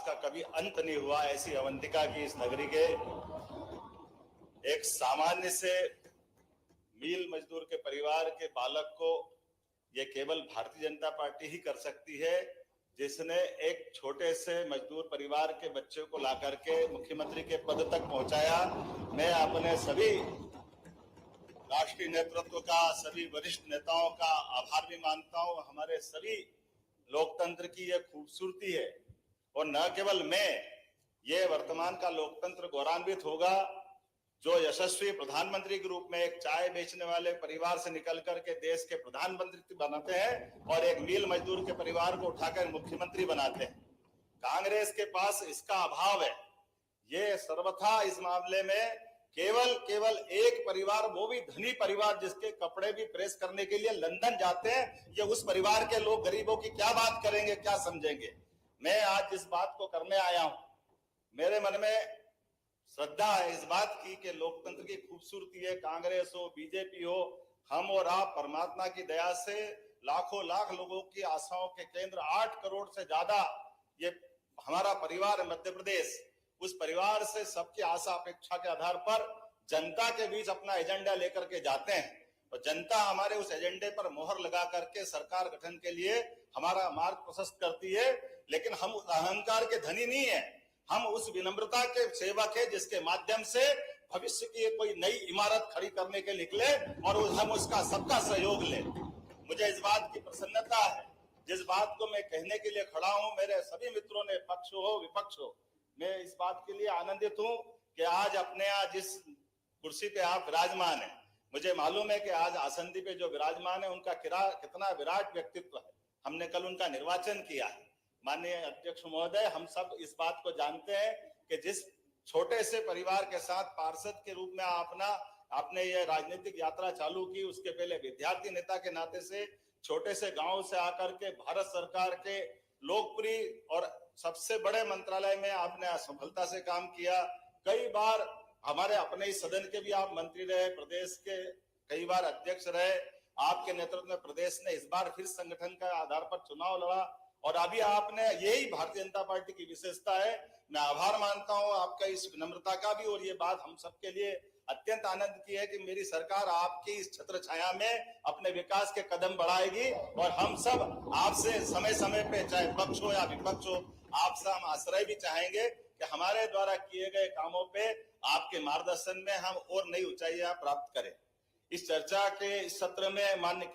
जिसका कभी अंत नहीं हुआ, ऐसी अवंतिका की इस नगरी के एक सामान्य से मील मजदूर के परिवार के बालक को ये केवल भारतीय जनता पार्टी ही कर सकती है, जिसने एक छोटे से मजदूर परिवार के बच्चे को ला करके मुख्यमंत्री के पद तक पहुंचाया। मैं अपने सभी राष्ट्रीय नेतृत्व का, सभी वरिष्ठ नेताओं का आभार भी मानता हूं। हमारे सभी लोकतंत्र की ये खूबसूरती है और न केवल मैं, ये वर्तमान का लोकतंत्र गौरवान्वित होगा जो यशस्वी प्रधानमंत्री के रूप में एक चाय बेचने वाले परिवार से निकल करके देश के प्रधानमंत्री बनाते हैं और एक मील मजदूर के परिवार को उठाकर मुख्यमंत्री बनाते हैं। कांग्रेस के पास इसका अभाव है। ये सर्वथा इस मामले में केवल एक परिवार, वो भी धनी परिवार जिसके कपड़े भी प्रेस करने के लिए लंदन जाते हैं, ये उस परिवार के लोग गरीबों की क्या बात करेंगे, क्या समझेंगे। मैं आज इस बात को करने आया हूं। मेरे मन में श्रद्धा है इस बात की कि लोकतंत्र की खूबसूरती है। कांग्रेस हो, बीजेपी हो, हम और आप परमात्मा की दया से लाखों लाख लोगों की आशाओं के केंद्र, 8 करोड़ से ज्यादा ये हमारा परिवार है मध्य प्रदेश। उस परिवार से सबकी आशा अपेक्षा के आधार पर जनता के बीच अपना एजेंडा लेकर के जाते हैं और जनता हमारे उस एजेंडे पर मोहर लगा करके सरकार गठन के लिए हमारा मार्ग प्रशस्त करती है। लेकिन हम अहंकार के धनी नहीं है, हम उस विनम्रता के सेवक है जिसके माध्यम से भविष्य की कोई नई इमारत खड़ी करने के निकले और हम उसका सबका सहयोग ले। मुझे इस बात की प्रसन्नता है, जिस बात को मैं कहने के लिए खड़ा हूं, मेरे सभी मित्रों ने, पक्ष हो विपक्ष हो, मैं इस बात के लिए आनंदित हूं कि आज अपने यहाँ जिस कुर्सी पे आप विराजमान है, मुझे मालूम है कि आज आसंदी पे जो विराजमान है उनका कितना विराट व्यक्तित्व है। हमने कल उनका निर्वाचन किया है। माननीय अध्यक्ष महोदय, हम सब इस बात को जानते हैं कि जिस छोटे से परिवार के साथ पार्षद के रूप में आपने ये राजनीतिक यात्रा चालू की, उसके पहले विद्यार्थी नेता के नाते से छोटे से गांव से आकर के भारत सरकार के लोकप्रिय और सबसे बड़े मंत्रालय में आपने सफलता से काम किया। कई बार हमारे अपने ही सदन के भी आप मंत्री रहे, प्रदेश के कई बार अध्यक्ष रहे। आपके नेतृत्व में प्रदेश ने इस बार फिर संगठन का आधार पर चुनाव लड़ा और अभी आपने, यही भारतीय जनता पार्टी की विशेषता है। मैं आभार मानता हूं आपका इस विनम्रता का भी, और ये बात हम सबके लिए अत्यंत आनंद की है कि मेरी सरकार आपकी इस छत्र छाया में अपने विकास के कदम बढ़ाएगी और हम सब आपसे समय समय पे, चाहे पक्ष हो या विपक्ष हो, आपसे हम आश्रय भी चाहेंगे कि हमारे द्वारा किए गए कामों पे आपके मार्गदर्शन में हम और नई ऊंचाइयां प्राप्त करें। इस चर्चा के इस सत्र में माननीय